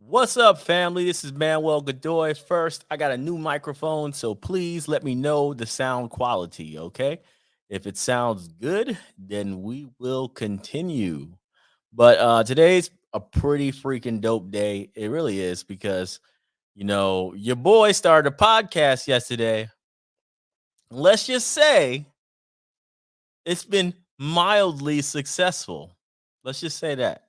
What's up, family? This is Manuel Godoy. First, I got a new microphone, so please let me know the sound quality, okay? If it sounds good, then we will continue. But today's a pretty freaking dope day. It really is because, your boy started a podcast yesterday. Let's just say it's been mildly successful. Let's just say that.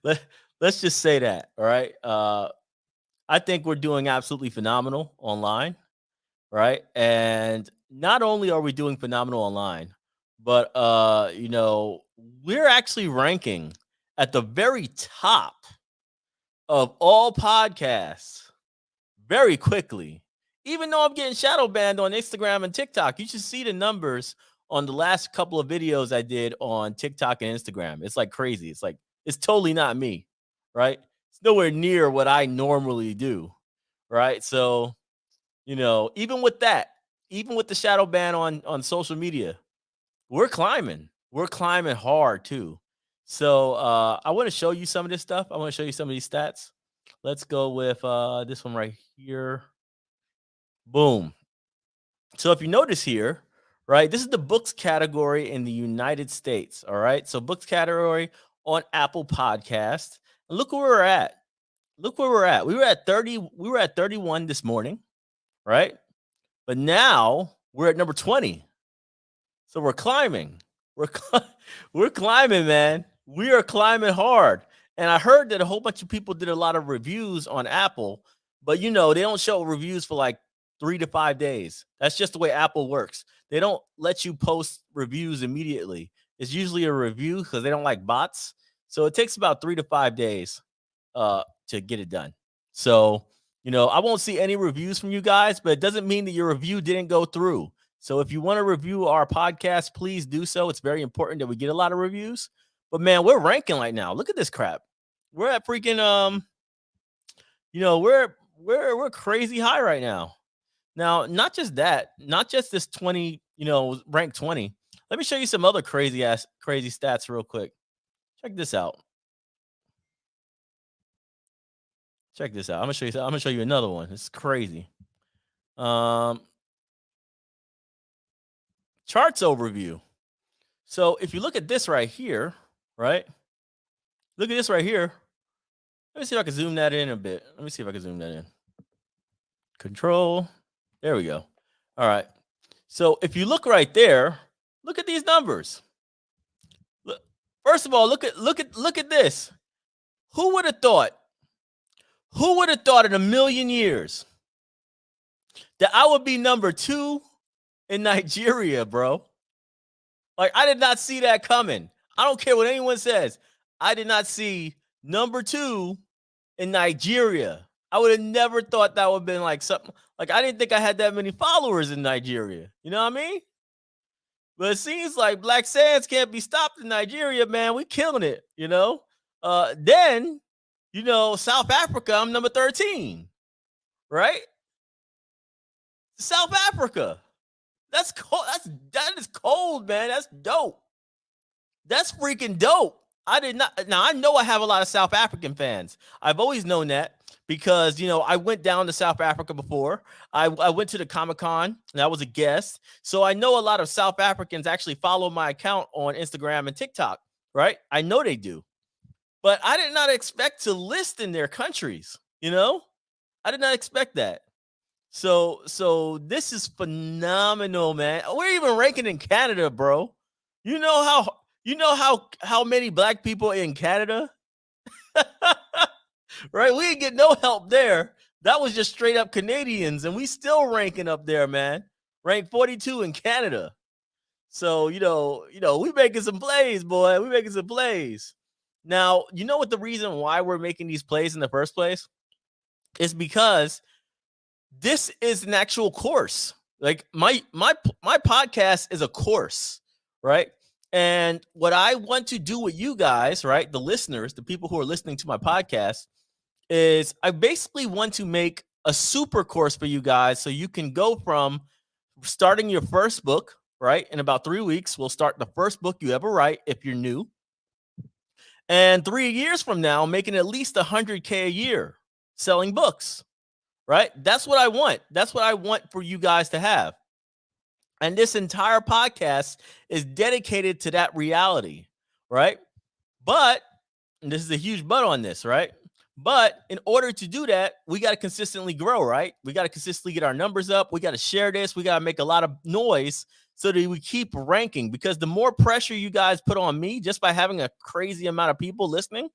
Let, let's just say that, all right? I think we're doing absolutely phenomenal online, right? And not only are we doing phenomenal online, but we're actually ranking at the very top of all podcasts very quickly. Even though I'm getting shadow banned on Instagram and TikTok, you should see the numbers on the last couple of videos I did on TikTok and Instagram. It's like crazy. It's totally not me, right? It's nowhere near what I normally do, right? So, even with that, even with the shadow ban on social media, we're climbing. We're climbing hard too. So, I want to show you some of this stuff. I want to show you some of these stats. Let's go with this one right here. Boom. So if you notice here, right, this is the books category in the United States. All right. So books category on Apple Podcast. And look where we're at. Look where we're at. We were at 30, we were at 31 this morning, right? But now we're at number 20. So we're climbing. We're climbing, man. We are climbing hard. And I heard that a whole bunch of people did a lot of reviews on Apple, but they don't show reviews for like 3 to 5 days. That's just the way Apple works. They don't let you post reviews immediately. It's usually a review because they don't like bots. So it takes about 3 to 5 days to get it done. So, I won't see any reviews from you guys, but it doesn't mean that your review didn't go through. So if you want to review our podcast, please do so. It's very important that we get a lot of reviews. But man, we're ranking right now. Look at this crap. We're at freaking we're crazy high right now. Now, not just that, not just this 20, rank 20. Let me show you some other crazy stats real quick. Check this out. Check this out. I'm gonna show you another one. It's crazy. Charts overview. So if you look at this right here, right? Look at this right here. Let me see if I can zoom that in a bit. Let me see if I can zoom that in. Control. There we go. All right. So if you look right there, look at these numbers. Look, first of all, look at this. Who would have thought? Who would have thought in a million years that I would be number 2 in Nigeria, bro? Like, I did not see that coming. I don't care what anyone says. I did not see number 2 in Nigeria. I would have never thought that would have been like something. Like, I didn't think I had that many followers in Nigeria. You know what I mean? But it seems like Black Sands can't be stopped in Nigeria, man. We killing it, Then, South Africa, I'm number 13, right? South Africa. That's cold. That is cold, man. That's dope. That's freaking dope. I did not. Now I know I have a lot of South African fans. I've always known that because I went down to South Africa before. I went to the Comic-Con and I was a guest. So I know a lot of South Africans actually follow my account on Instagram and TikTok, right? I know they do. But I did not expect to list in their countries, I did not expect that. So this is phenomenal, man. We're even ranking in Canada, bro. You know how many black people in Canada? Right? We didn't get no help there. That was just straight up Canadians, and we still ranking up there, man. Rank 42 in Canada. So, we making some plays, boy. We making some plays. Now, you know what the reason why we're making these plays in the first place? Is because this is an actual course. Like my podcast is a course, right? And what I want to do with you guys, right, the listeners, the people who are listening to my podcast, is I basically want to make a super course for you guys so you can go from starting your first book, right? In about 3 weeks, we'll start the first book you ever write if you're new. And 3 years from now, making at least 100K a year selling books, right? That's what I want. That's what I want for you guys to have. And this entire podcast is dedicated to that reality, right? But, and this is a huge but on this, right? But in order to do that, we got to consistently grow, right? We got to consistently get our numbers up. We got to share this. We got to make a lot of noise so that we keep ranking, because the more pressure you guys put on me just by having a crazy amount of people listening,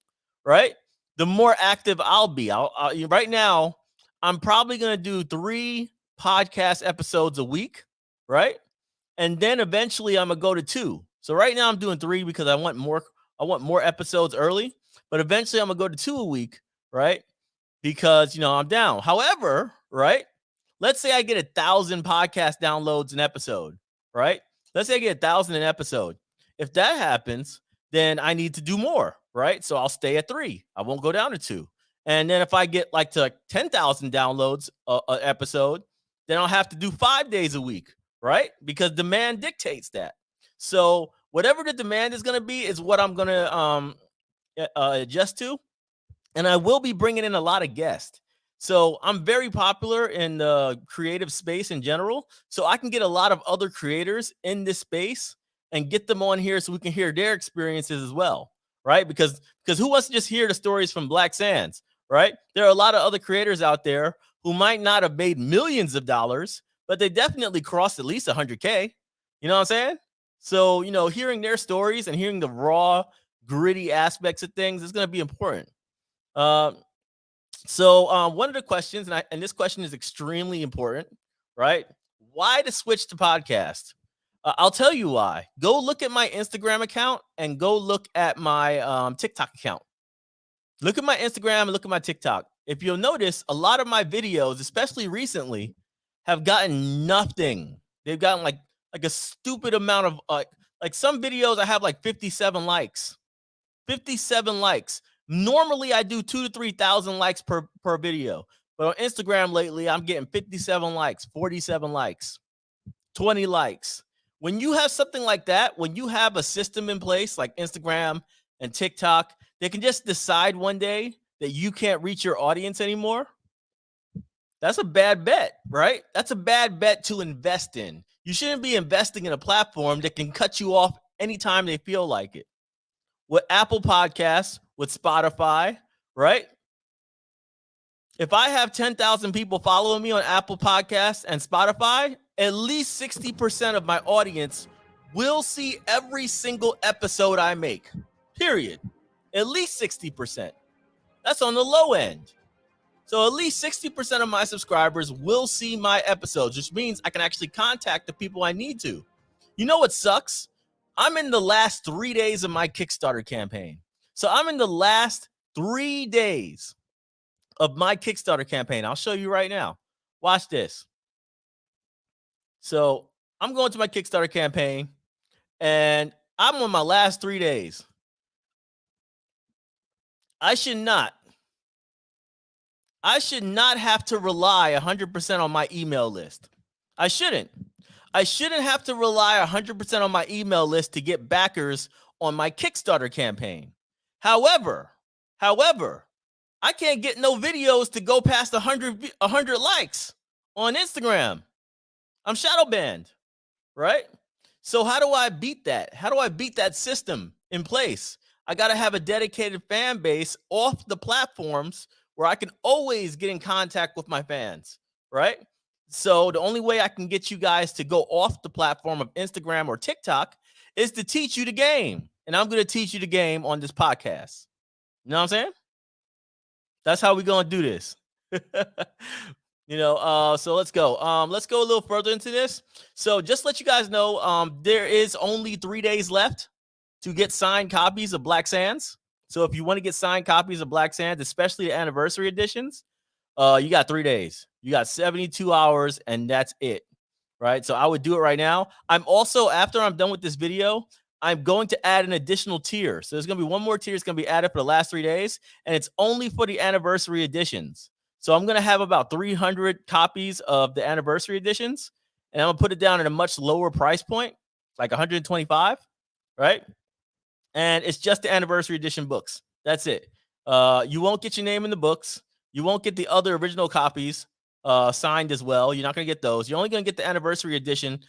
right? The more active I'll be. Right now, I'm probably going to do 3 podcast episodes a week, right? And then eventually I'm gonna go to 2. So right now I'm doing 3 because I want more episodes early, but eventually I'm gonna go to 2 a week, right? Because I'm down. However, right? Let's say I get 1,000 podcast downloads an episode, right? Let's say I get 1,000 an episode. If that happens, then I need to do more, right? So I'll stay at 3. I won't go down to 2. And then if I get to 10,000 downloads a episode, then I'll have to do 5 days a week, right? Because demand dictates that. So whatever the demand is going to be is what I'm going to adjust to. And I will be bringing in a lot of guests. So I'm very popular in the creative space in general. So I can get a lot of other creators in this space and get them on here so we can hear their experiences as well, right? Because who wants to just hear the stories from Black Sands, right? There are a lot of other creators out there who might not have made millions of dollars, but they definitely crossed at least 100K. You know what I'm saying? So, hearing their stories and hearing the raw, gritty aspects of things is going to be important. So one of the questions, and this question is extremely important, right? Why to switch to podcast? I'll tell you why. Go look at my Instagram account and go look at my TikTok account. Look at my Instagram and look at my TikTok. If you'll notice, a lot of my videos, especially recently, have gotten nothing. They've gotten like a stupid amount of like some videos I have like 57 likes. 57 likes. Normally I do 2,000 to 3,000 likes per video. But on Instagram lately, I'm getting 57 likes, 47 likes, 20 likes. When you have something like that, when you have a system in place like Instagram and TikTok, they can just decide one day that you can't reach your audience anymore. That's a bad bet, right? That's a bad bet to invest in. You shouldn't be investing in a platform that can cut you off anytime they feel like it. With Apple Podcasts, with Spotify, right? If I have 10,000 people following me on Apple Podcasts and Spotify, at least 60% of my audience will see every single episode I make, period. At least 60%. That's on the low end. So at least 60% of my subscribers will see my episodes, which means I can actually contact the people I need to. You know what sucks? I'm in the last 3 days of my Kickstarter campaign. So I'm in the last 3 days of my Kickstarter campaign. I'll show you right now. Watch this. So I'm going to my Kickstarter campaign and I'm on my last 3 days. I should not have to rely 100% on my email list. I shouldn't have to rely 100% on my email list to get backers on my Kickstarter campaign. However, I can't get no videos to go past 100 likes on Instagram. I'm shadow banned, right? So how do I beat that? How do I beat that system in place? I got to have a dedicated fan base off the platforms where I can always get in contact with my fans, right? So the only way I can get you guys to go off the platform of Instagram or TikTok is to teach you the game. And I'm going to teach you the game on this podcast. You know what I'm saying? That's how we're going to do this. So let's go. Let's go a little further into this. So just let you guys know, there is only 3 days left to get signed copies of Black Sands. So if you want to get signed copies of Black Sands, especially the anniversary editions, you got 3 days. You got 72 hours, and that's it, right? So I would do it right now. I'm also, after I'm done with this video, I'm going to add an additional tier. So there's going to be one more tier that's going to be added for the last 3 days, and it's only for the anniversary editions. So I'm going to have about 300 copies of the anniversary editions, and I'm going to put it down at a much lower price point, like 125, right? and it's just the anniversary edition books. That's it. You won't get your name in the books. You won't get the other original copies signed as well. You're not going to get those. You're only going to get the anniversary edition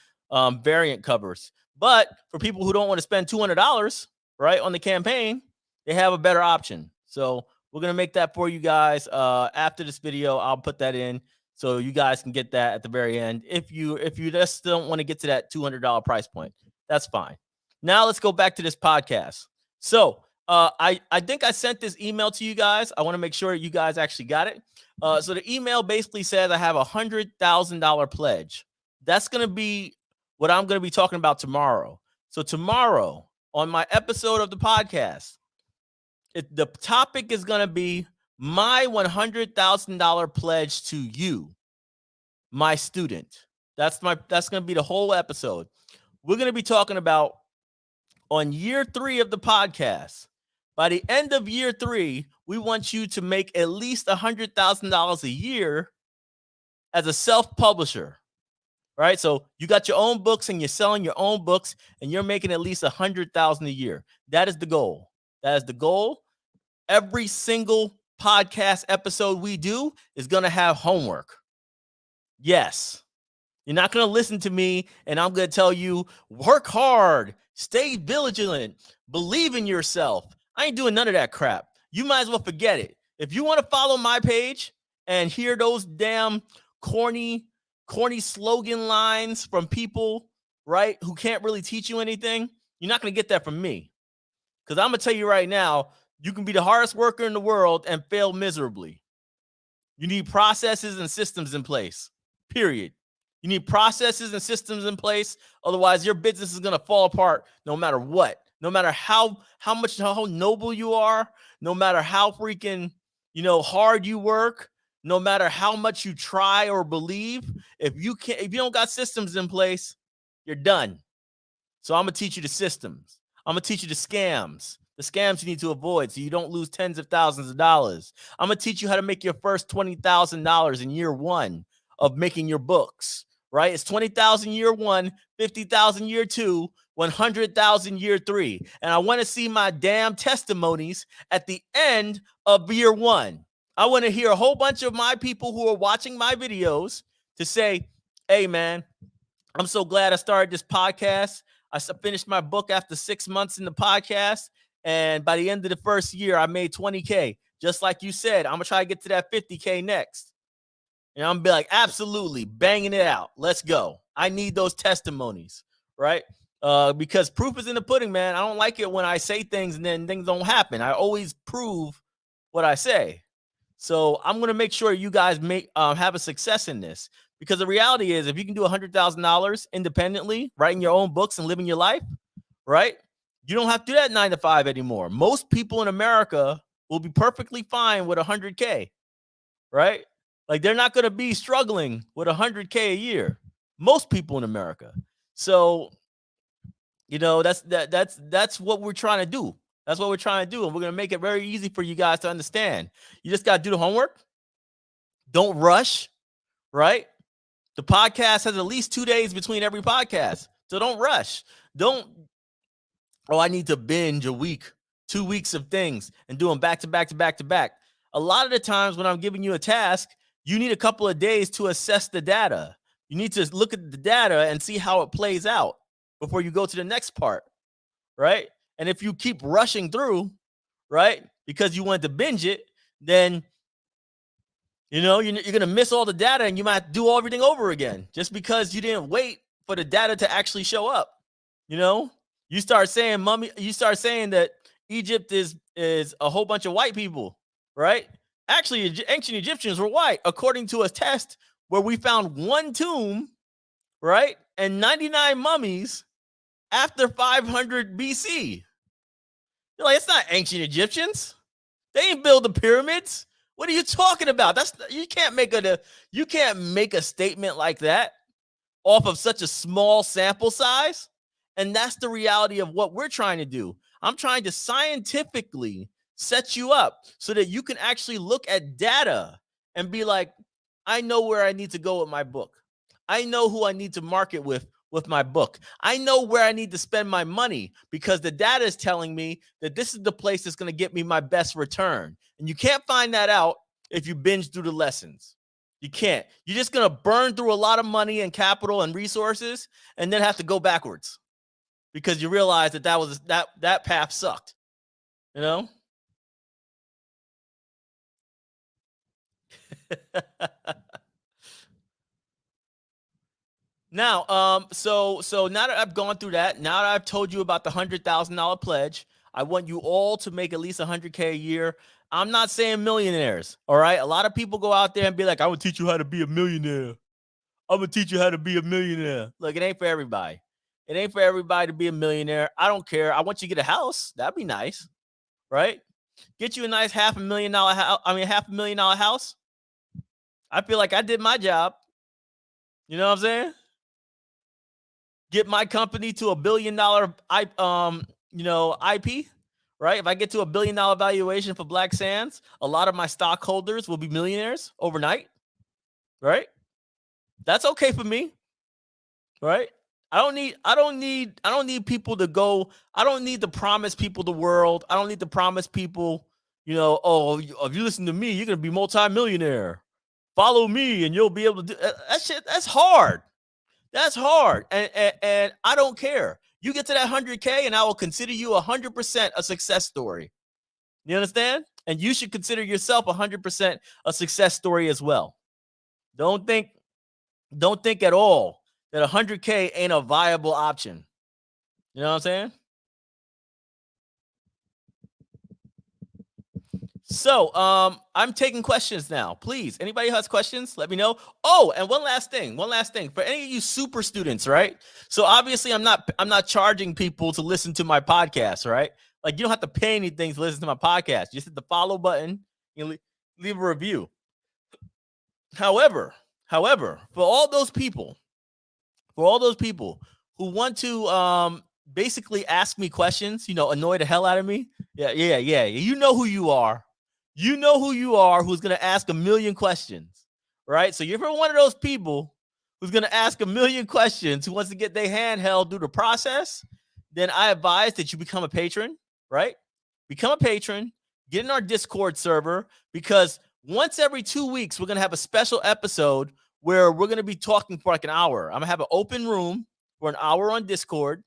variant covers. But for people who don't want to spend $200, right, on the campaign, they have a better option. So we're going to make that for you guys after this video. I'll put that in so you guys can get that at the very end. If you just don't want to get to that $200 price point, that's fine. Now let's go back to this podcast. So I think I sent this email to you guys. I want to make sure you guys actually got it. So the email basically says I have $100,000 pledge. That's going to be what I'm going to be talking about tomorrow. So tomorrow on my episode of the podcast, the topic is going to be my $100,000 pledge to you, my student. That's going to be the whole episode. We're going to be talking about on year 3 of the podcast. By the end of year 3, we want you to make at least $100,000 a year as a self-publisher. Right? So you got your own books and you're selling your own books and you're making at least $100,000 a year. That is the goal. That is the goal. Every single podcast episode we do is going to have homework. Yes. You're not going to listen to me and I'm going to tell you, work hard, stay vigilant, believe in yourself. I ain't doing none of that crap. You might as well forget it. If you want to follow my page and hear those damn corny slogan lines from people, right, who can't really teach you anything, you're not going to get that from me. Because I'm going to tell you right now, you can be the hardest worker in the world and fail miserably. You need processes and systems in place, period. You need processes and systems in place. Otherwise, your business is going to fall apart no matter what. No matter how noble you are, no matter how freaking, hard you work, no matter how much you try or believe, if you don't got systems in place, you're done. So I'm going to teach you the systems. I'm going to teach you the scams you need to avoid so you don't lose tens of thousands of dollars. I'm going to teach you how to make your first $20,000 in year 1 of making your books, right? It's $20,000 year 1, $50,000 year 2, $100,000 year 3. And I want to see my damn testimonies at the end of year 1. I want to hear a whole bunch of my people who are watching my videos to say, hey, man, I'm so glad I started this podcast. I finished my book after 6 months in the podcast. And by the end of the first year, I made $20K. Just like you said, I'm going to try to get to that $50K next. And I'm going to be like, absolutely, banging it out. Let's go. I need those testimonies, right? Because proof is in the pudding, man. I don't like it when I say things and then things don't happen. I always prove what I say. So I'm going to make sure you guys have a success in this. Because the reality is, if you can do $100,000 independently, writing your own books and living your life, right? You don't have to do that 9 to 5 anymore. Most people in America will be perfectly fine with $100K, right? Like they're not going to be struggling with $100K a year. Most people in America. So, that's what we're trying to do. That's what we're trying to do. And we're going to make it very easy for you guys to understand. You just got to do the homework. Don't rush, right? The podcast has at least 2 days between every podcast. So don't rush. I need to binge a week, 2 weeks of things and do them back to back to back to back. A lot of the times when I'm giving you a task, you need a couple of days to assess the data. You need to look at the data and see how it plays out before you go to the next part, right? And if you keep rushing through, right, because you want to binge it, then, you're going to miss all the data and you might do everything over again just because you didn't wait for the data to actually show up. You start saying that Egypt is a whole bunch of white people, right? Actually, ancient Egyptians were white, according to a test where we found one tomb, right? And 99 mummies after 500 BC. You're like, it's not ancient Egyptians. They ain't build the pyramids. What are you talking about? You can't make a statement like that off of such a small sample size. And that's the reality of what we're trying to do. I'm trying to scientifically set you up so that you can actually look at data and be like, I know where I need to go with my book. I know who I need to market with with my book. I know where I need to spend my money because the data is telling me that this is the place that's going to get me my best return. And you can't find that out if you binge through the lessons. You can't. You're just going to burn through a lot of money and capital and resources and then have to go backwards because you realize that path sucked, you know? Now, so now that I've gone through that, now that I've told you about the $100,000 pledge, I want you all to make at least $100K a year. I'm not saying millionaires. All right. A lot of people go out there and be like, I will teach you how to be a millionaire. I'm gonna teach you how to be a millionaire. Look, it ain't for everybody. It ain't for everybody to be a millionaire. I don't care. I want you to get a house. That'd be nice, right? Get you a nice $500,000 house. I mean, $500,000 house. I feel like I did my job. You know what I'm saying? Get my company to $1 billion IP, right? If I get to $1 billion valuation for Black Sands, a lot of my stockholders will be millionaires overnight, right? That's okay for me, right? I don't need people to go. I don't need to promise people the world. I don't need to promise people, oh, if you listen to me, you're gonna be multimillionaire. Follow me and you'll be able to do that shit. That's hard. That's hard. And I don't care. You get to that 100K and I will consider you 100% a success story. You understand? And you should consider yourself 100% a success story as well. Don't think at all that 100K ain't a viable option. You know what I'm saying? So, I'm taking questions now. Please, anybody who has questions, let me know. Oh, and one last thing. For any of you super students, right? So obviously I'm not charging people to listen to my podcast, right? Like you don't have to pay anything to listen to my podcast. You just hit the follow button, you leave a review. However, for all those people who want to basically ask me questions, annoy the hell out of me. Yeah. You know who you are. You know who you are who's going to ask a million questions, right? So if you're one of those people who's going to ask a million questions, who wants to get their hand held through the process, then I advise that you become a patron, right? Become a patron, get in our Discord server, because once every 2 weeks, we're going to have a special episode where we're going to be talking for like an hour. I'm going to have an open room for an hour on Discord.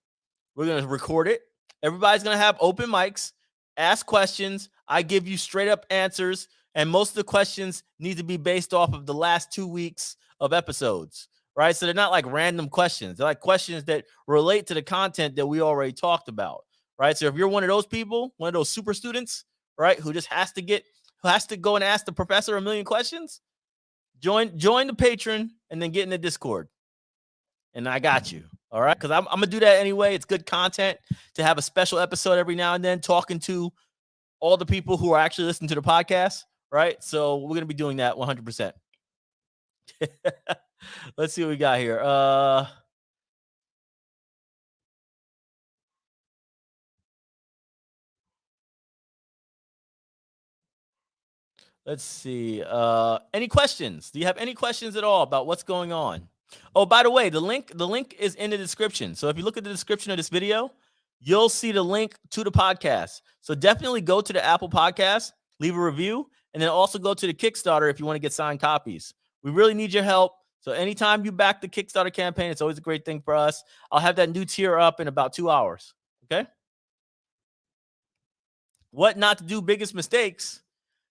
We're going to record it. Everybody's going to have open mics, ask questions. I give you straight up answers. And most of the questions need to be based off of the last 2 weeks of episodes, right? So they're not like random questions. They're like questions that relate to the content that we already talked about, right? So if you're one of those people, one of those super students, right, who has to go and ask the professor a million questions, join the patron and then get in the Discord. And I got you. All right. Because I'm going to do that anyway. It's good content to have a special episode every now and then talking to all the people who are actually listening to the podcast. Right. So we're going to be doing that 100%. Let's see what we got here. Let's see. Any questions? Do you have any questions at all about what's going on? Oh, by the way, the link is in the description. So if you look at the description of this video, you'll see the link to the podcast. So definitely go to the Apple Podcast, leave a review, and then also go to the Kickstarter if you want to get signed copies. We really need your help. So anytime you back the Kickstarter campaign, it's always a great thing for us. I'll have that new tier up in about 2 hours. Okay. What not to do, biggest mistakes.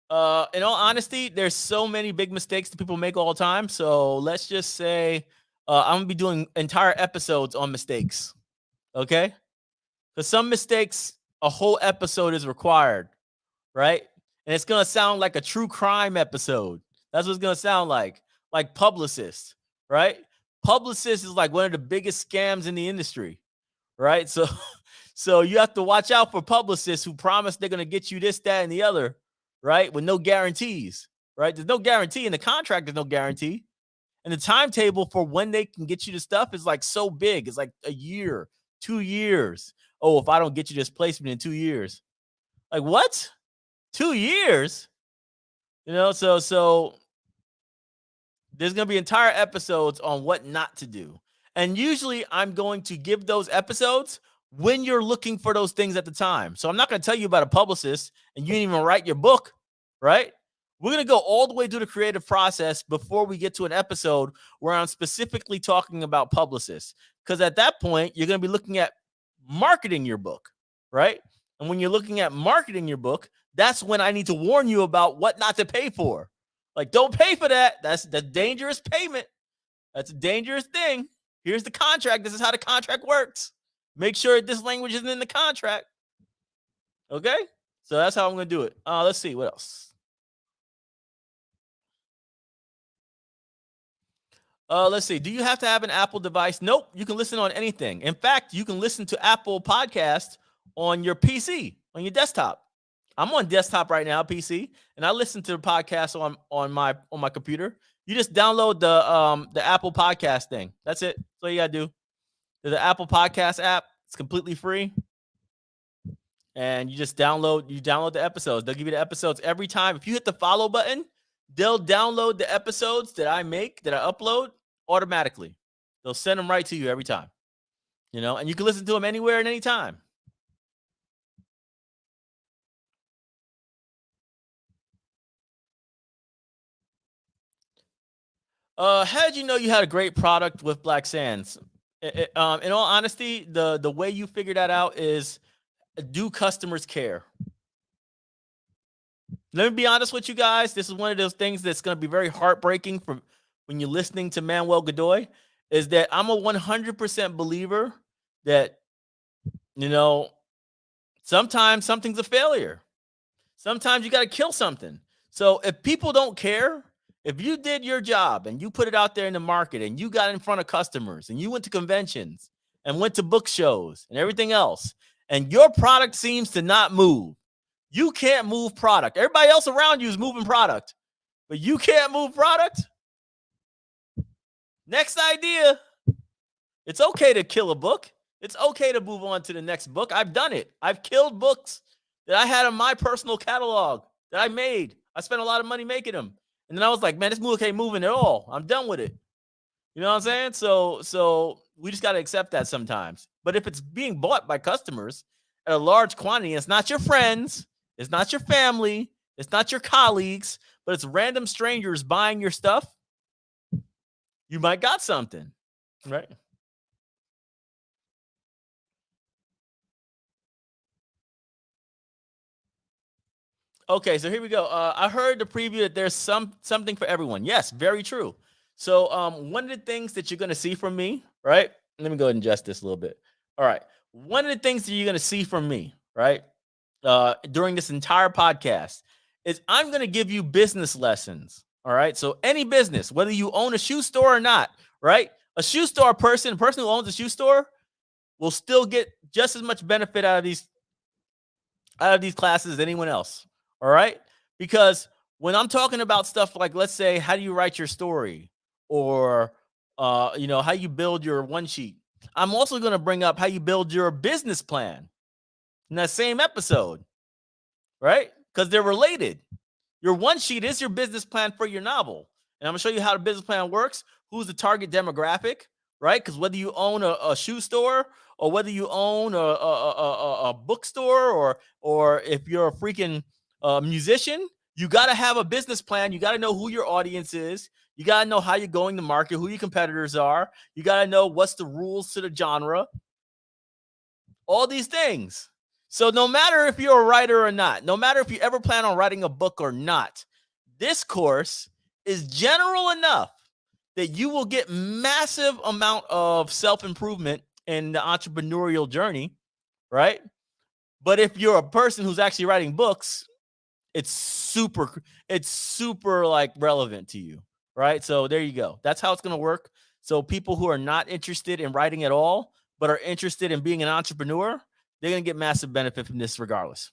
In all honesty, there's so many big mistakes that people make all the time. So let's just say I'm gonna be doing entire episodes on mistakes. Okay. Because some mistakes, a whole episode is required, right? And it's gonna sound like a true crime episode. That's what it's gonna sound like Publicist, right? Publicist is like one of the biggest scams in the industry, right? So you have to watch out for publicists who promise they're gonna get you this, that, and the other, right? With no guarantees, right? There's no guarantee in the contract. There's no guarantee. And the timetable for when they can get you the stuff is like so big. It's like a year, 2 years. Oh, if I don't get you this placement in 2 years, like what? 2 years? So there's going to be entire episodes on what not to do. And usually I'm going to give those episodes when you're looking for those things at the time. So I'm not going to tell you about a publicist and you didn't even write your book, right? We're going to go all the way through the creative process before we get to an episode where I'm specifically talking about publicists. Because at that point, you're going to be looking at marketing your book, right? And when you're looking at marketing your book, that's when I need to warn you about what not to pay for. Like, don't pay for that. That's the dangerous payment. That's a dangerous thing. Here's the contract. This is how the contract works. Make sure this language isn't in the contract. Okay? So that's how I'm going to do it. Let's see. What else? Let's see. Do you have to have an Apple device? Nope. You can listen on anything. In fact, you can listen to Apple Podcast on your PC, on your desktop. I'm on desktop right now, PC, and I listen to the podcast on my computer. You just download the Apple Podcast thing. That's it. That's all you gotta do. There's the Apple Podcast app. It's completely free, and you just download the episodes. They'll give you the episodes every time. If you hit the follow button, they'll download the episodes that I make, that I upload automatically. They'll send them right to you every time. And you can listen to them anywhere and anytime. How did you know you had a great product with Black Sands? In all honesty, the way you figure that out is, do customers care? Let me be honest with you guys. This is one of those things that's going to be very heartbreaking for when you're listening to Manuel Godoy, is that I'm a 100% believer that, sometimes something's a failure. Sometimes you got to kill something. So if people don't care, if you did your job and you put it out there in the market and you got in front of customers and you went to conventions and went to book shows and everything else, and your product seems to not move, you can't move product. Everybody else around you is moving product, but you can't move product. Next idea. It's okay to kill a book. It's okay to move on to the next book. I've done it. I've killed books that I had in my personal catalog that I made. I spent a lot of money making them. And then I was like, man, this book ain't moving at all. I'm done with it. You know what I'm saying? So we just got to accept that sometimes. But if it's being bought by customers at a large quantity, it's not your friends, it's not your family, it's not your colleagues, but it's random strangers buying your stuff, you might got something, right? Okay, so here we go. I heard the preview that there's something for everyone. Yes, very true. So one of the things that you're going to see from me, right? Let me go ahead and adjust this a little bit. All right. One of the things that you're going to see from me, right, during this entire podcast is I'm going to give you business lessons. All right. So any business, whether you own a shoe store or not, right? A shoe store a person who owns a shoe store will still get just as much benefit out of these classes as anyone else. All right. Because when I'm talking about stuff like, let's say, how do you write your story, or, how you build your one sheet, I'm also going to bring up how you build your business plan in that same episode, right? Because they're related. Your one sheet is your business plan for your novel. And I'm going to show you how the business plan works, who's the target demographic, right? Because whether you own a shoe store, or whether you own a bookstore, or if you're a freaking musician, you got to have a business plan. You got to know who your audience is. You got to know how you're going to market, who your competitors are. You got to know what's the rules to the genre. All these things. So no matter if you're a writer or not, no matter if you ever plan on writing a book or not, this course is general enough that you will get massive amount of self-improvement in the entrepreneurial journey, right? But if you're a person who's actually writing books, it's super like relevant to you, right? So there you go. That's how it's going to work. So people who are not interested in writing at all, but are interested in being an entrepreneur, they're going to get massive benefit from this regardless.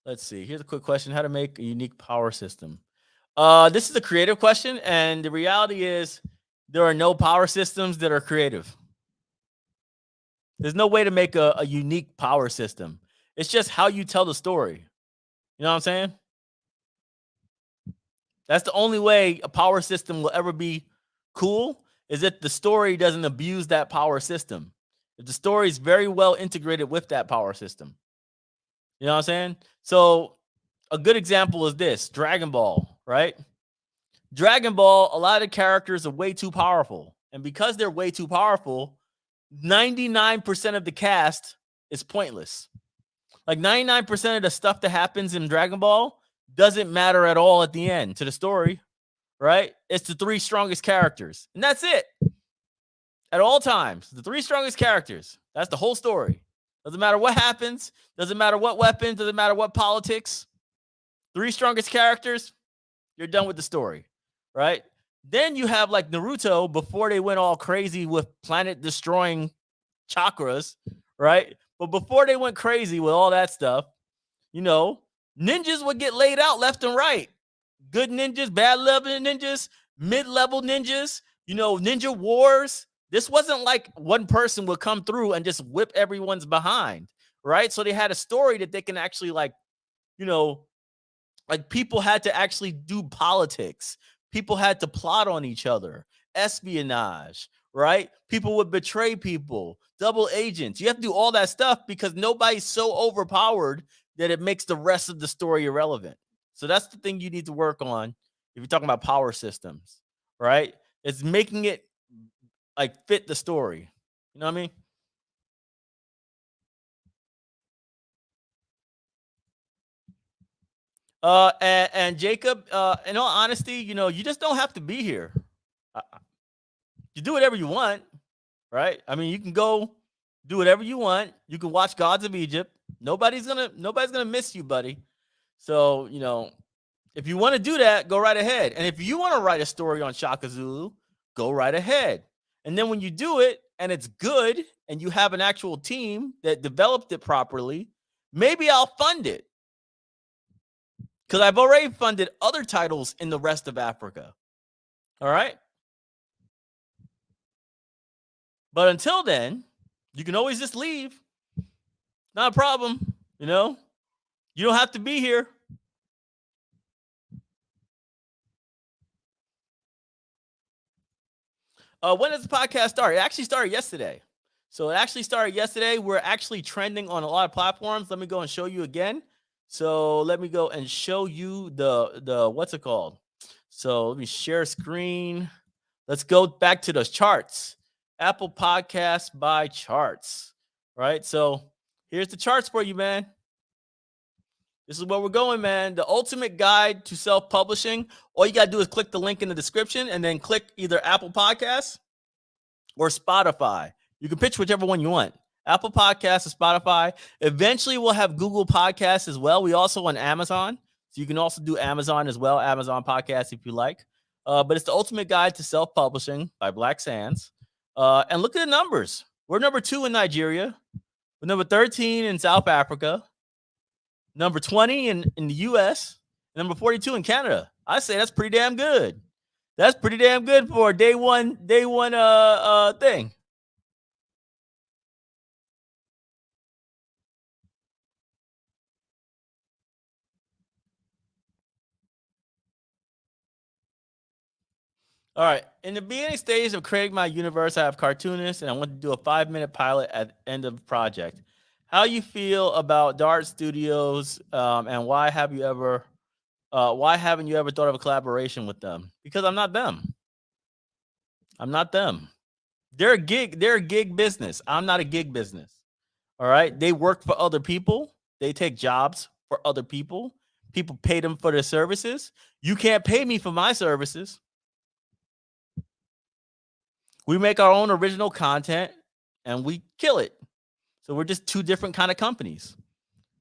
Let's see. Here's a quick question: how to make a unique power system. This is a creative question, and the reality is there are no power systems that are creative. There's no way to make a unique power system. It's just how you tell the story. You know what I'm saying? That's the only way a power system will ever be cool is that the story doesn't abuse that power system. If the story is very well integrated with that power system. You know what I'm saying? So a good example is this Dragon Ball, right? Dragon Ball, a lot of the characters are way too powerful. And because they're way too powerful, 99% of the cast is pointless. Like 99% of the stuff that happens in Dragon Ball doesn't matter at all at the end to the story, right? It's the three strongest characters. And that's it. At all times, the three strongest characters. That's the whole story. Doesn't matter what happens, doesn't matter what weapons, doesn't matter what politics. Three strongest characters, you're done with the story, right? Then you have like Naruto before they went all crazy with planet destroying chakras, right? But before they went crazy with all that stuff, you know, ninjas would get laid out left and right. Good ninjas, bad level ninjas, mid-level ninjas, you know, ninja wars. This wasn't like one person would come through and just whip everyone's behind, right? So they had a story that they can actually like, you know, like people had to actually do politics. People had to plot on each other, espionage, right? People would betray people, double agents. You have to do all that stuff because nobody's so overpowered that it makes the rest of the story irrelevant. So that's the thing you need to work on if you're talking about power systems, right? It's making it like fit the story. You know what I mean? And Jacob, in all honesty, you know, you just don't have to be here. Uh, You do whatever you want, right? I mean, you can go do whatever you want. You can watch Gods of Egypt. Nobody's gonna miss you, buddy. So, you know, if you want to do that, go right ahead. And if you want to write a story on Shaka Zulu, go right ahead. And then when you do it and it's good and you have an actual team that developed it properly, maybe I'll fund it. Because I've already funded other titles in the rest of Africa. All right. But until then, you can always just leave. Not a problem. You know, you don't have to be here. When does the podcast start? It actually started yesterday. So it actually started yesterday. We're actually trending on a lot of platforms. Let me go and show you again. So let me go and show you the what's it called? So let me share screen. Let's go back to those charts. Apple Podcasts by charts. Right. So here's the charts for you, man. This is where we're going, man. The ultimate guide to self-publishing. All you got to do is click the link in the description and then click either Apple Podcasts or Spotify. You can pitch whichever one you want. Apple Podcasts or Spotify. Eventually, we'll have Google Podcasts as well. We also on Amazon. So you can also do Amazon as well, Amazon Podcasts if you like. But it's the ultimate guide to self-publishing by Black Sands. And look at the numbers. We're number 2 in Nigeria. We're number 13 in South Africa. Number 20 in the US, number 42 in Canada. I say that's pretty damn good. That's pretty damn good for a day one thing. All right. In the beginning stage of creating my universe, I have cartoonists and I want to do a 5-minute pilot at the end of the project. How you feel about Dart Studios and why haven't you ever thought of a collaboration with them? Because I'm not them. I'm not them. They're a gig business. I'm not a gig business. All right. They work for other people. They take jobs for other people. People pay them for their services. You can't pay me for my services. We make our own original content and we kill it. So we're just two different kind of companies.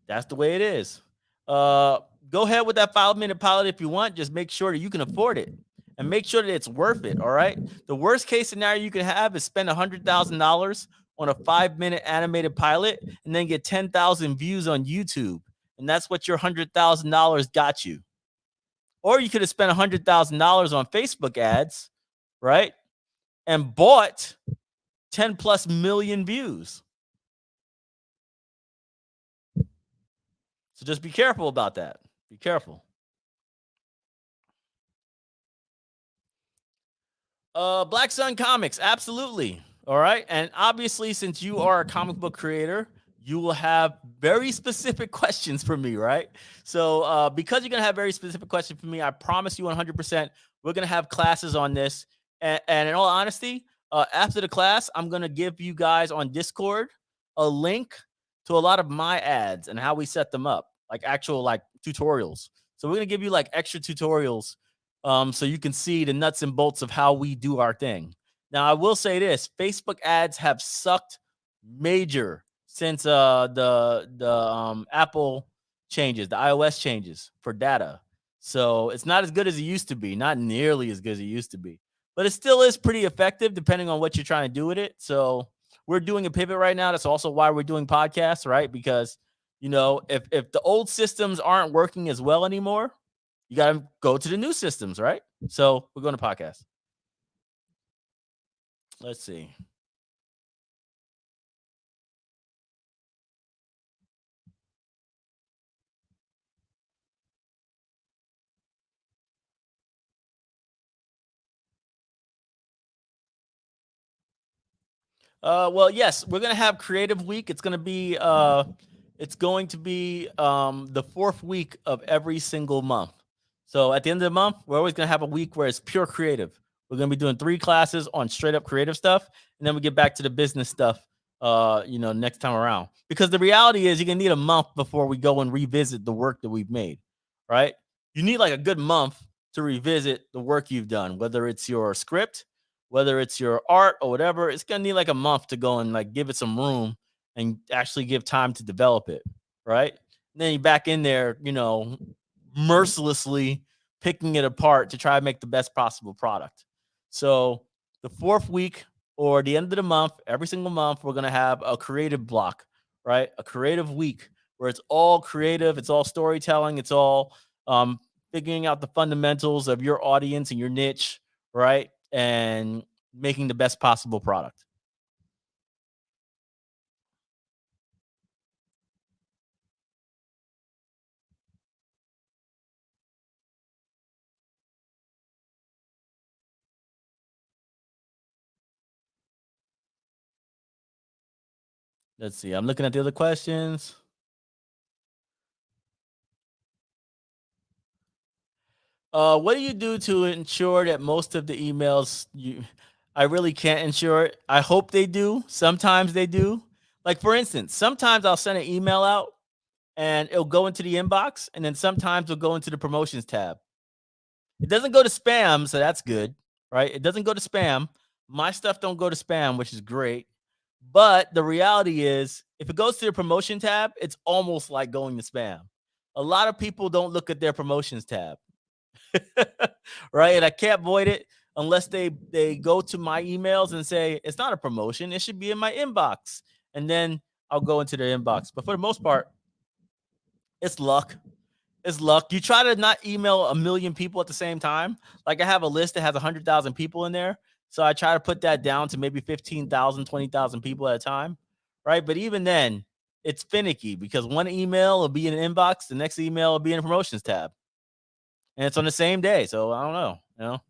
That's the way it is. Go ahead with that 5-minute pilot if you want. Just make sure that you can afford it and make sure that it's worth it. All right. The worst case scenario you can have is spend $100,000 on a 5-minute animated pilot and then get 10,000 views on YouTube. And that's what your $100,000 got you. Or you could have spent $100,000 on Facebook ads, right? And bought 10 plus million views. So just be careful about that. Be careful. Black Sun Comics, absolutely. All right. And obviously, since you are a comic book creator, you will have very specific questions for me, right? So, because you're going to have very specific questions for me, I promise you 100%, we're going to have classes on this. And in all honesty, after the class, I'm going to give you guys on Discord a link to a lot of my ads and how we set them up, like actual like tutorials. So, we're going to give you like extra tutorials so you can see the nuts and bolts of how we do our thing. Now, I will say this: Facebook ads have sucked major since the Apple changes, the iOS changes for data. So it's not as good as it used to be, not nearly as good as it used to be, but it still is pretty effective depending on what you're trying to do with it. So we're doing a pivot right now. That's also why we're doing podcasts, right? Because if the old systems aren't working as well anymore, you got to go to the new systems, right? So we're going to podcast. Let's see. Well, yes, we're gonna have Creative Week. It's going to be the fourth week of every single month. So at the end of the month, we're always gonna have a week where it's pure creative. We're gonna be doing 3 classes on straight up creative stuff, and then we get back to the business stuff. Next time around, because the reality is you're gonna need a month before we go and revisit the work that we've made. Right? You need like a good month to revisit the work you've done, whether it's your script, whether it's your art or whatever. It's gonna need like a month to go and like give it some room and actually give time to develop it, right? And then you're back in there, mercilessly picking it apart to try to make the best possible product. So the fourth week or the end of the month, every single month, we're gonna have a creative block, right? A creative week where it's all creative, it's all storytelling, it's all figuring out the fundamentals of your audience and your niche, right? And making the best possible product. Let's see. I'm looking at the other questions. What do you do to ensure that most of the emails you I really can't ensure it. I hope they do. Sometimes they do. Like for instance, sometimes I'll send an email out and it'll go into the inbox, and then sometimes it'll go into the promotions tab. It doesn't go to spam, so that's good, right? It doesn't go to spam. My stuff don't go to spam, which is great. But the reality is, if it goes to the promotion tab, it's almost like going to spam. A lot of people don't look at their promotions tab, right? And I can't avoid it unless they go to my emails and say it's not a promotion. It should be in my inbox, and then I'll go into their inbox. But for the most part, it's luck. It's luck. You try to not email a million people at the same time. Like I have a list that has 100,000 people in there. So I try to put that down to maybe 15,000, 20,000 people at a time. Right. But even then, it's finicky because one email will be in an inbox, the next email will be in a promotions tab. And it's on the same day. So I don't know.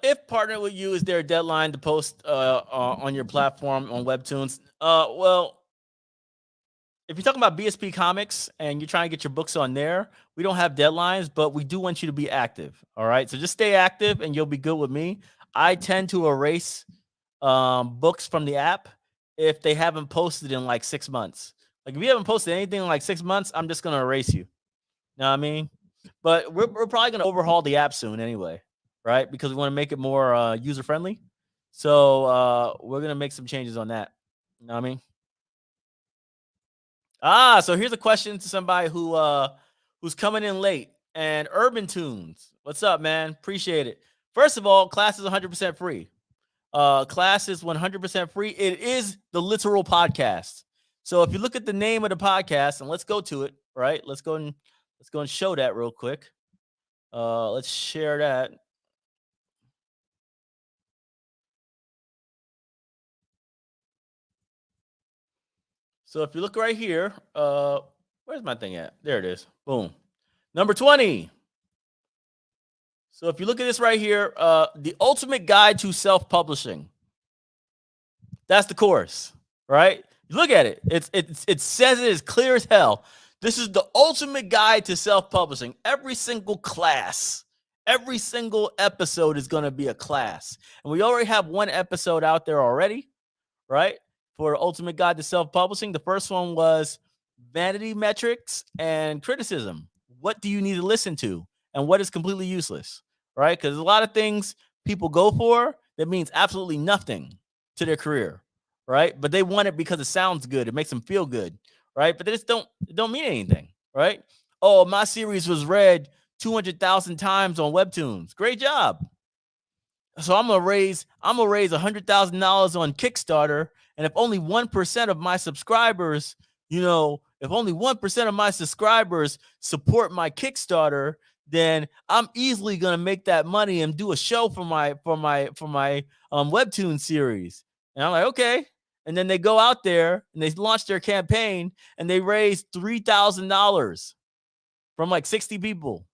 If partner with you, is there a deadline to post on your platform on Webtoons? Well, if you're talking about BSP Comics and you're trying to get your books on there, we don't have deadlines, but we do want you to be active. All right. So just stay active and you'll be good with me. I tend to erase books from the app if they haven't posted in like 6 months. Like if you haven't posted anything in like 6 months, I'm just going to erase you. You know what I mean? But we're probably going to overhaul the app soon anyway, right? Because we want to make it more user friendly. So we're going to make some changes on that. You know what I mean? So here's a question to somebody who's coming in late. And Urban Tunes, what's up, man? Appreciate it. First of all, class is 100% free. Class is 100% free. It is the literal podcast. So if you look at the name of the podcast, and let's go to it, right? Let's go and show that real quick. Let's share that. So if you look right here, where's my thing at? There it is. Boom. Number 20. So if you look at this right here, the ultimate guide to self-publishing. That's the course, right? Look at it. It says it as clear as hell. This is the ultimate guide to self-publishing. Every single class, every single episode is going to be a class. And we already have one episode out there already, right? For Ultimate Guide to Self-Publishing. The first one was vanity metrics and criticism. What do you need to listen to? And what is completely useless, right? Because a lot of things people go for that means absolutely nothing to their career, right? But they want it because it sounds good. It makes them feel good, right? But they just don't mean anything, right? Oh, my series was read 200,000 times on Webtoons. Great job. So I'm gonna raise $100,000 on Kickstarter, and if only 1% of my subscribers, if only 1% of my subscribers support my Kickstarter, then I'm easily gonna make that money and do a show for my Webtoon series. And I'm like, okay. And then they go out there and they launch their campaign and they raise $3,000 from like 60 people.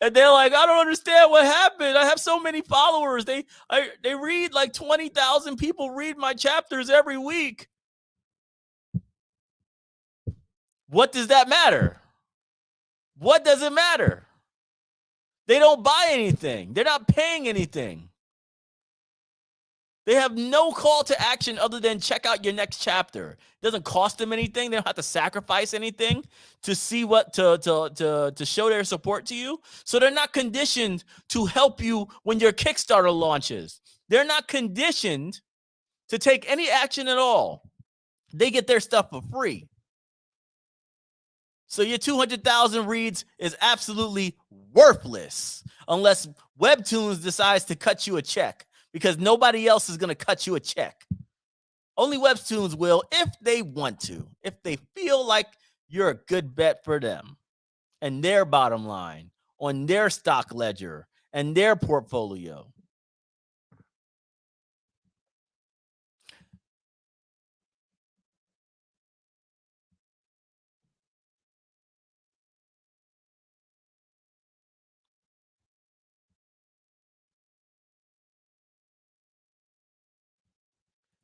And they're like, I don't understand what happened. I have so many followers. They read like 20,000 people read my chapters every week. What does that matter? What does it matter? They don't buy anything. They're not paying anything. They have no call to action other than check out your next chapter. It doesn't cost them anything. They don't have to sacrifice anything to see what to show their support to you. So they're not conditioned to help you when your Kickstarter launches. They're not conditioned to take any action at all. They get their stuff for free. So your 200,000 reads is absolutely worthless unless Webtoons decides to cut you a check. Because nobody else is going to cut you a check. Only Webtoons will if they want to, if they feel like you're a good bet for them and their bottom line on their stock ledger and their portfolio.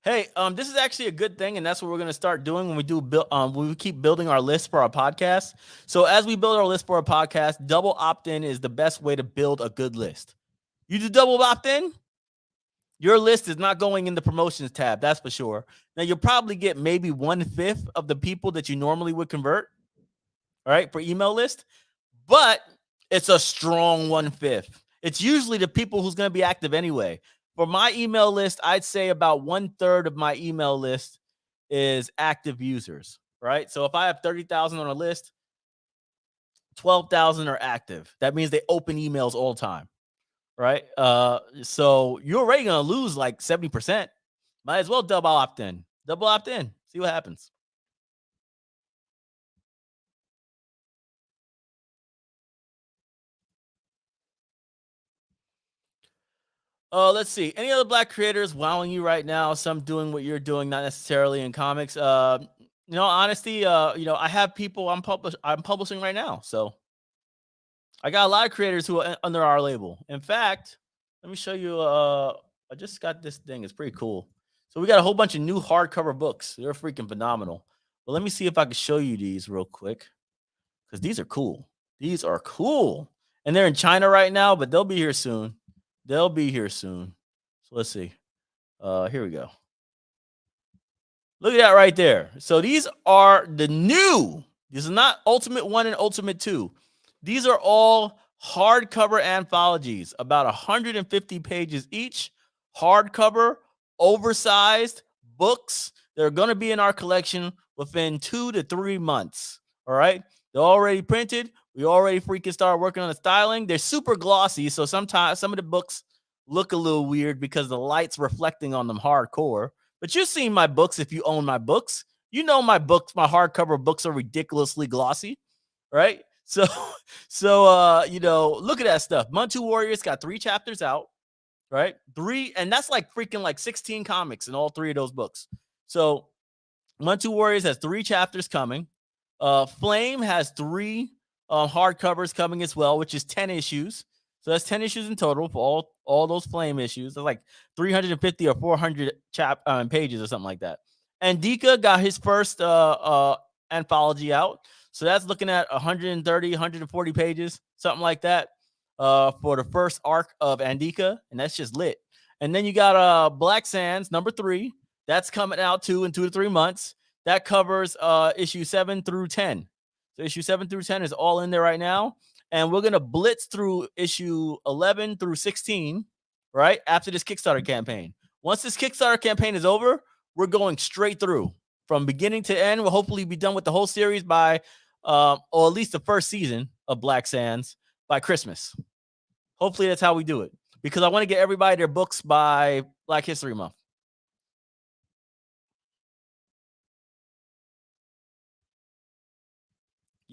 Hey, this is actually a good thing, and that's what we're going to start doing when we when we keep building our list for our podcast. So as we build our list for our podcast, double opt-in is the best way to build a good list. You do double opt-in, your list is not going in the promotions tab, that's for sure. Now you'll probably get maybe 1/5 of the people that you normally would convert, all right, for email list, but it's a strong 1/5. It's usually the people who's going to be active anyway. For my email list, I'd say about 1/3 of my email list is active users, right? So if I have 30,000 on a list, 12,000 are active. That means they open emails all the time, right? So you're already going to lose like 70%. Might as well double opt in. Double opt in. See what happens. Let's see. Any other Black creators wowing you right now? Some doing what you're doing, not necessarily in comics. Honesty. I have people I'm publishing right now, so I got a lot of creators who are under our label. In fact, let me show you. I just got this thing. It's pretty cool. So we got a whole bunch of new hardcover books. They're freaking phenomenal. But let me see if I can show you these real quick because these are cool. These are cool, and they're in China right now, but they'll be here soon. They'll be here soon. So let's see. Here we go. Look at that right there. So these are the new. This is not Ultimate 1 and Ultimate 2. These are all hardcover anthologies, about 150 pages each. Hardcover, oversized books. They're going to be in our collection within 2 to 3 months. All right. They're already printed. We already freaking started working on the styling. They're super glossy, so sometimes some of the books look a little weird because the light's reflecting on them hardcore. But you've seen my books if you own my books. You know my books, my hardcover books are ridiculously glossy, right? So look at that stuff. Muntu Warriors got 3 chapters out, right? Three, and that's like freaking like 16 comics in all three of those books. So One Two Warriors has 3 chapters coming. Flame has 3 hardcovers coming as well, which is 10 issues. So that's 10 issues in total for all those Flame issues. That's like 350 or 400 pages or something like that. And Dika got his first anthology out. So that's looking at 130, 140 pages, something like that, for the first arc of Andika, and that's just lit. And then you got Black Sands number 3. That's coming out too in 2 to 3 months. That covers issue 7 through 10. So issue 7 through 10 is all in there right now. And we're gonna blitz through issue 11 through 16, right? After this Kickstarter campaign. Once this Kickstarter campaign is over, we're going straight through from beginning to end. We'll hopefully be done with the whole series by or at least the first season of Black Sands by Christmas. Hopefully that's how we do it. Because I want to get everybody their books by Black History Month.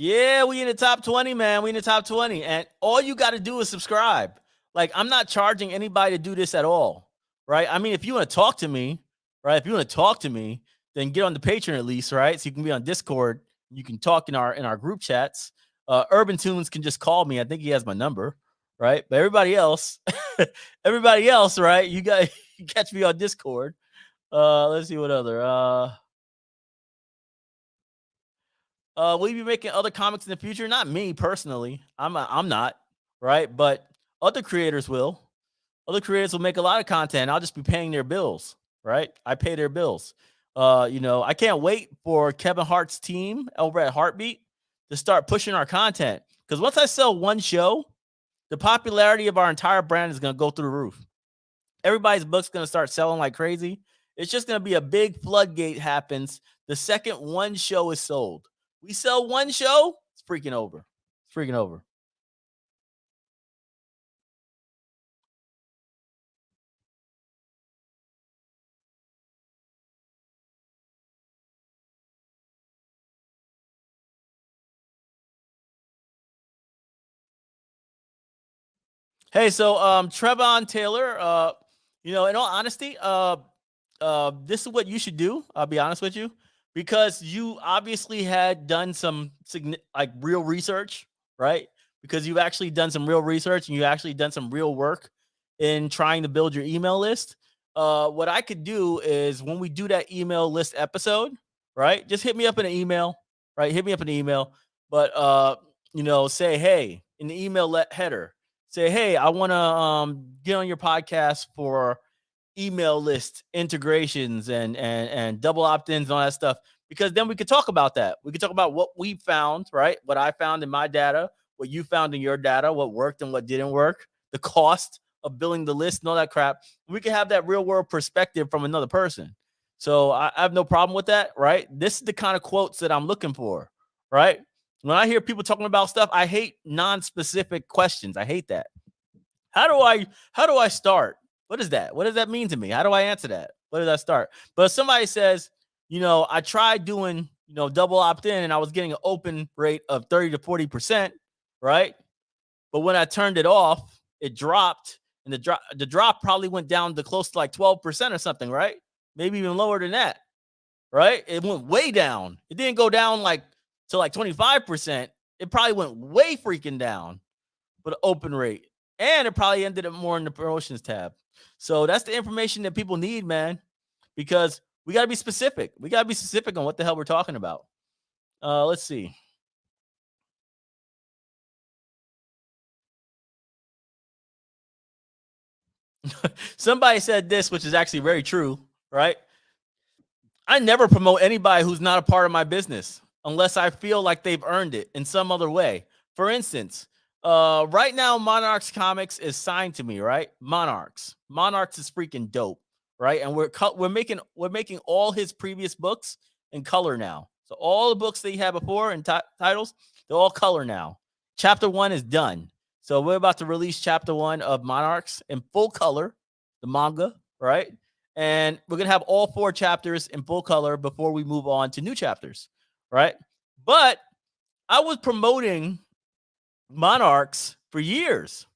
Yeah, we in the top 20, man. We in the top 20. And all you got to do is subscribe. Like, I'm not charging anybody to do this at all. Right. I mean, if you want to talk to me, right? If you want to talk to me, then get on the Patreon at least, right? So you can be on Discord. You can talk in our group chats. Urban Tunes can just call me. I think he has my number, right? But everybody else, right? You got you catch me on Discord. Let's see what other. Will you be making other comics in the future? Not me personally. I'm not, right? But other creators will. Other creators will make a lot of content. I'll just be paying their bills, right? I pay their bills. I can't wait for Kevin Hart's team over at Heartbeat to start pushing our content. Because once I sell one show, the popularity of our entire brand is going to go through the roof. Everybody's book's going to start selling like crazy. It's just going to be a big floodgate happens the second one show is sold. We sell one show, it's freaking over. It's freaking over. Hey, so Trevon Taylor, in all honesty, this is what you should do. I'll be honest with you, because you obviously had done some like real research, right? Because you've actually done some real research and you actually done some real work in trying to build your email list. What I could do is when we do that email list episode, right? Just hit me up in an email, right? Hit me up in an email, but say hey in the email header, say hey, I want to get on your podcast for email list integrations and double opt-ins and all that stuff, because then we could talk about that. We could talk about what we found, right? What I found in my data, what you found in your data, what worked and what didn't work, the cost of building the list and all that crap. We could have that real world perspective from another person. So I have no problem with that, right? This is the kind of quotes that I'm looking for, right? When I hear people talking about stuff, I hate non-specific questions. I hate that. How do I start? What is that? What does that mean to me? How do I answer that? Where does I start? But if somebody says, I tried doing, double opt-in and I was getting an open rate of 30 to 40%, right? But when I turned it off, it dropped, and the drop probably went down to close to like 12% or something, right? Maybe even lower than that, right? It went way down. It didn't go down to like 25%. It probably went way freaking down for the open rate. And it probably ended up more in the promotions tab. So that's the information that people need, man, because we got to be specific. We got to be specific on what the hell we're talking about. Let's see. Somebody said this, which is actually very true, right? I never promote anybody who's not a part of my business unless I feel like they've earned it in some other way. For instance, right now, Monarchs Comics is signed to me, right? Monarchs is freaking dope, right? And we're making all his previous books in color now. So all the books that he had before and titles, they're all color now. Chapter 1 is done. So we're about to release chapter 1 of Monarchs in full color, the manga, right? And we're gonna have all 4 chapters in full color before we move on to new chapters, right? But I was promoting Monarchs for years,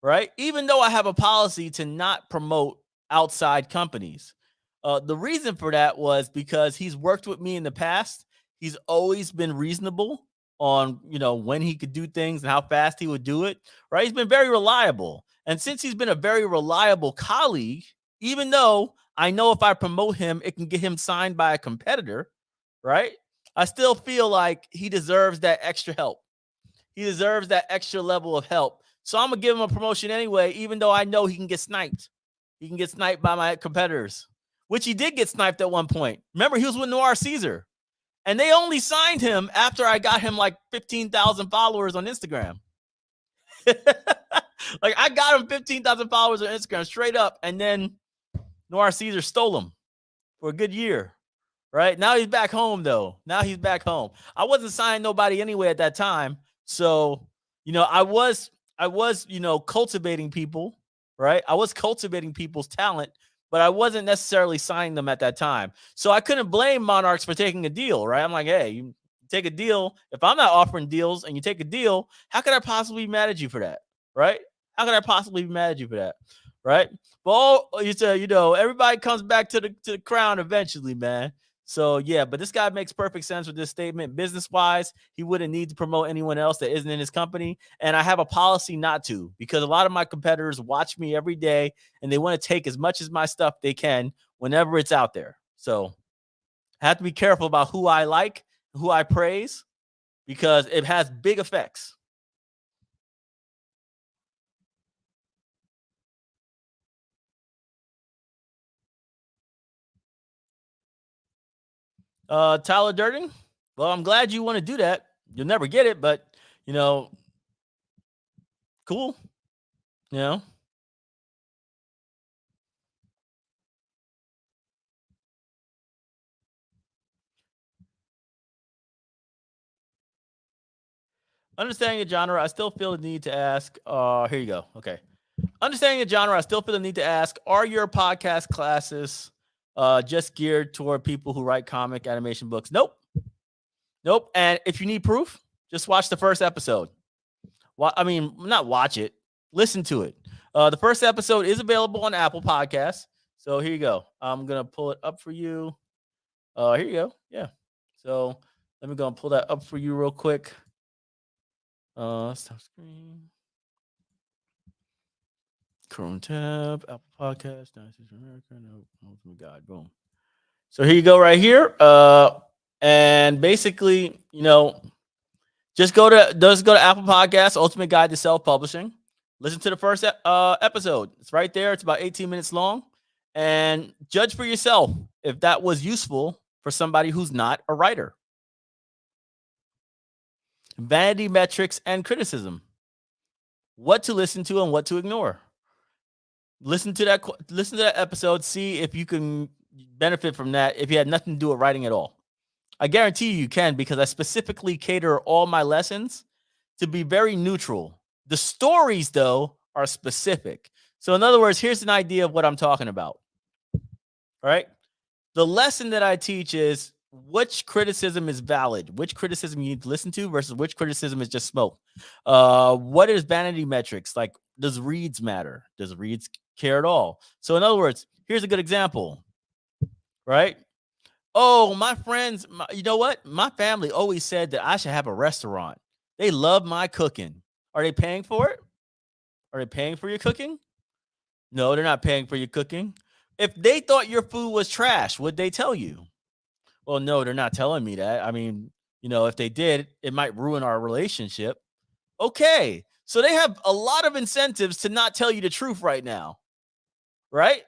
right? Even though I have a policy to not promote outside companies. The reason for that was because he's worked with me in the past. He's always been reasonable on, when he could do things and how fast he would do it, right? He's been very reliable. And since he's been a very reliable colleague, even though I know if I promote him, it can get him signed by a competitor, right? I still feel like he deserves that extra help. He deserves that extra level of help. So I'm going to give him a promotion anyway, even though I know he can get sniped. He can get sniped by my competitors, which he did get sniped at one point. Remember, he was with Noir Caesar, and they only signed him after I got him like 15,000 followers on Instagram. Like, I got him 15,000 followers on Instagram straight up, and then Noir Caesar stole him for a good year. Right now he's back home though. Now he's back home. I wasn't signing nobody anyway at that time. So, I was, cultivating people, right? I was cultivating people's talent, but I wasn't necessarily signing them at that time. So I couldn't blame Monarchs for taking a deal, right? I'm like, hey, you take a deal. If I'm not offering deals and you take a deal, how could I possibly be mad at you for that? Right? How could I possibly be mad at you for that? Right? But you said, everybody comes back to the crown eventually, man. So, yeah, but this guy makes perfect sense with this statement. Business-wise, he wouldn't need to promote anyone else that isn't in his company. And I have a policy not to, because a lot of my competitors watch me every day and they want to take as much as my stuff they can whenever it's out there. So I have to be careful about who I like, who I praise, because it has big effects. Tyler Durden. Well, I'm glad you want to do that. You'll never get it, but cool. You know, understanding the genre, I still feel the need to ask. Here you go. Okay. Understanding the genre, I still feel the need to ask: are your podcast classes just geared toward people who write comic animation books? Nope. Nope. And if you need proof, just watch the first episode. Not watch it, listen to it. The first episode is available on Apple Podcasts. So here you go. I'm gonna pull it up for you. Here you go. Yeah. So let me go and pull that up for you real quick. Stop screen. Chrome tab, Apple Podcast, America, no, Ultimate Guide, boom. So here you go, right here. And basically, just go to Apple Podcasts, Ultimate Guide to Self-Publishing. Listen to the first episode. It's right there. It's about 18 minutes long. And judge for yourself if that was useful for somebody who's not a writer. Vanity metrics and criticism. What to listen to and what to ignore. Listen to that episode. See if you can benefit from that if you had nothing to do with writing at all. I guarantee you can, because I specifically cater all my lessons to be very neutral. The stories, though, are specific. So in other words, here's an idea of what I'm talking about. All right. The lesson that I teach is which criticism is valid, which criticism you need to listen to versus which criticism is just smoke. What is vanity metrics? Like, does reads matter? Does reads care at all? So in other words, here's a good example, right? Oh, my friends, you know what? My family always said that I should have a restaurant. They love my cooking. Are they paying for it? Are they paying for your cooking? No, they're not paying for your cooking. If they thought your food was trash, would they tell you? Well, no, they're not telling me that. I mean, if they did, it might ruin our relationship. Okay. So they have a lot of incentives to not tell you the truth right now. Right?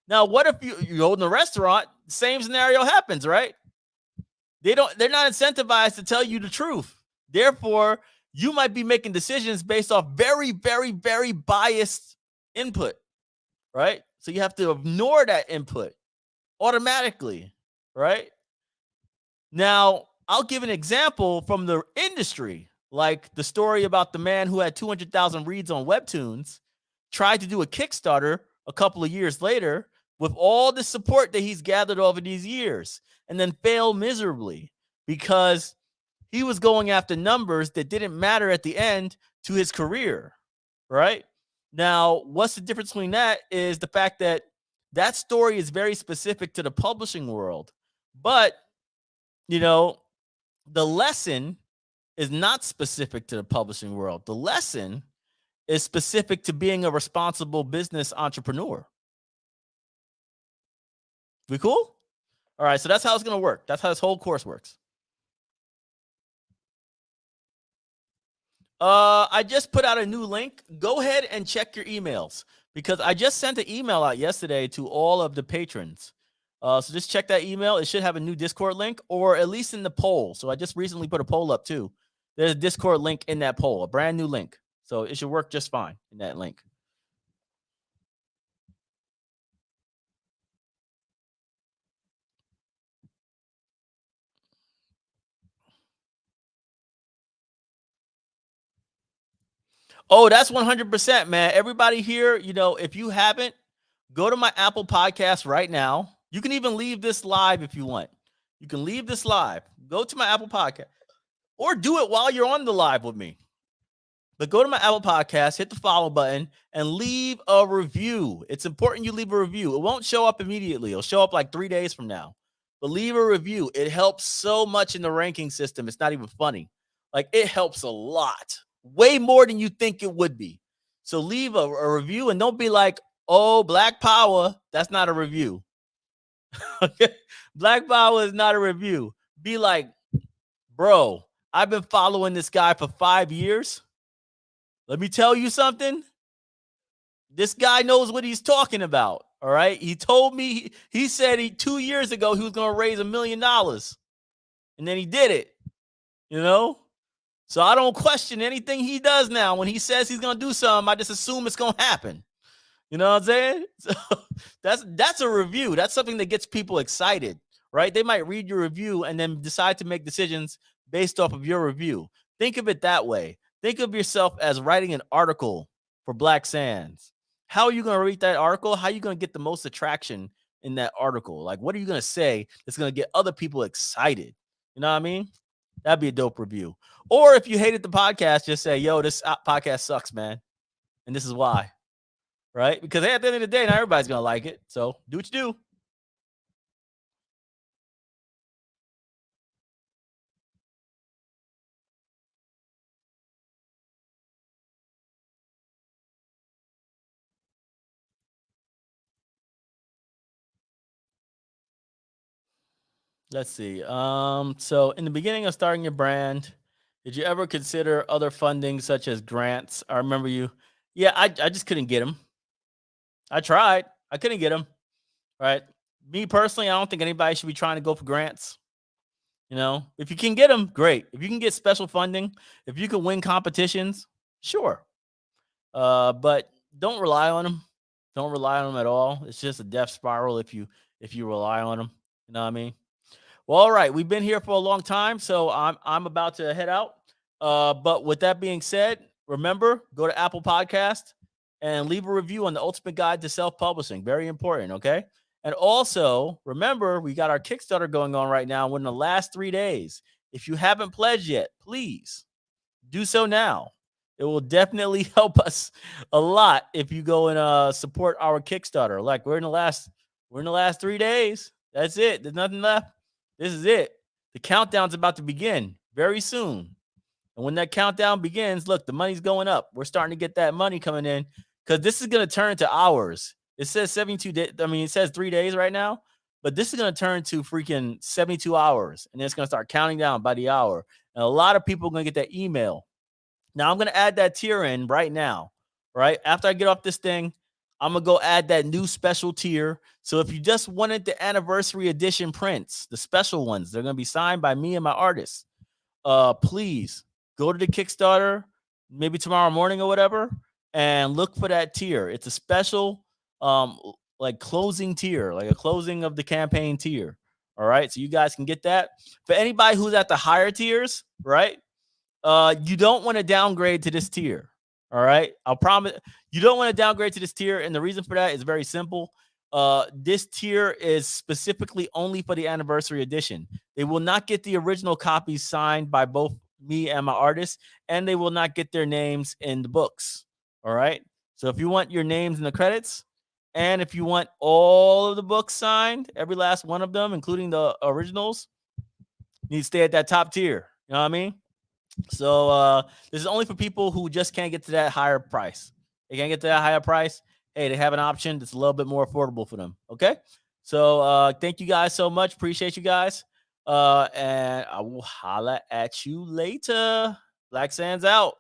Now, what if you go in the restaurant, same scenario happens, right? They're not incentivized to tell you the truth. Therefore, you might be making decisions based off very, very, very biased input, right? So you have to ignore that input automatically, right? Now, I'll give an example from the industry, like the story about the man who had 200,000 reads on Webtoons, tried to do a Kickstarter a couple of years later with all the support that he's gathered over these years, and then failed miserably because he was going after numbers that didn't matter at the end to his career, right? Now, what's the difference between that is the fact that that story is very specific to the publishing world, but you know, the lesson is not specific to the publishing world. The lesson is specific to being a responsible business entrepreneur. We cool? All right, so that's how it's going to work. That's how this whole course works. I just put out a new link. Go ahead and check your emails because I just sent an email out yesterday to all of the patrons. So just check that email. It should have a new Discord link, or at least in the poll. So I just recently put a poll up too. There's a Discord link in that poll, a brand new link. So it should work just fine in that link. Oh, that's 100%, man. Everybody here, if you haven't, go to my Apple Podcast right now. You can even leave this live if you want. You can leave this live. Go to my Apple Podcast or do it while you're on the live with me. But go to my Apple Podcast, hit the follow button, and leave a review. It's important you leave a review. It won't show up immediately. It'll show up like 3 days from now. But leave a review. It helps so much in the ranking system. It's not even funny. Like, it helps a lot. Way more than you think it would be. So leave a review and don't be like, oh, Black Power. That's not a review. Okay? Black Power is not a review. Be like, bro, I've been following this guy for 5 years. Let me tell you something. This guy knows what he's talking about. All right. He told me, he said 2 years ago he was going to raise $1 million. And then he did it. So I don't question anything he does now. When he says he's going to do something, I just assume it's going to happen. You know what I'm saying? So that's a review. That's something that gets people excited, right? They might read your review and then decide to make decisions based off of your review. Think of it that way. Think of yourself as writing an article for Black Sands. How are you going to read that article? How are you going to get the most attraction in that article? Like, what are you going to say that's going to get other people excited? You know what I mean? That'd be a dope review. Or if you hated the podcast, just say, yo, this podcast sucks, man. And this is why. Right? Because at the end of the day, not everybody's going to like it. So do what you do. Let's see. So in the beginning of starting your brand, did you ever consider other funding such as grants? I remember you. Yeah, I just couldn't get them. I tried. I couldn't get them. Right. Me personally, I don't think anybody should be trying to go for grants. If you can get them, great. If you can get special funding, if you can win competitions, sure. But don't rely on them. Don't rely on them at all. It's just a death spiral if you rely on them. You know what I mean? Well, all right. We've been here for a long time, so I'm about to head out. But with that being said, remember, go to Apple Podcast and leave a review on the Ultimate Guide to Self-Publishing. Very important, okay? And also, remember, we got our Kickstarter going on right now. We're in the last 3 days. If you haven't pledged yet, please do so now. It will definitely help us a lot if you go and support our Kickstarter. Like, we're in the last 3 days. That's it. There's nothing left. This is it. The countdown's about to begin very soon. And when that countdown begins, look, the money's going up. We're starting to get that money coming in because this is going to turn to hours. It says 72 days. I mean, it says 3 days right now, but this is going to turn to freaking 72 hours. And then it's going to start counting down by the hour. And a lot of people are going to get that email. Now, I'm going to add that tier in right now, right? After I get off this thing, I'm going to go add that new special tier. So if you just wanted the anniversary edition prints, the special ones, they're going to be signed by me and my artists. Please go to the Kickstarter, maybe tomorrow morning or whatever, and look for that tier. It's a special, like closing tier, like a closing of the campaign tier. All right. So you guys can get that. For anybody who's at the higher tiers, right? You don't want to downgrade to this tier. All right. I'll promise you don't want to downgrade to this tier. And the reason for that is very simple. This tier is specifically only for the anniversary edition. They will not get the original copies signed by both me and my artists, and they will not get their names in the books. All right. So if you want your names in the credits, and if you want all of the books signed, every last one of them, including the originals, you need to stay at that top tier. You know what I mean? So this is only for people who just can't get to that higher price. They can't get to that higher price. Hey, they have an option that's a little bit more affordable for them. Okay. So thank you guys so much. Appreciate you guys. And I will holla at you later. Black Sands out.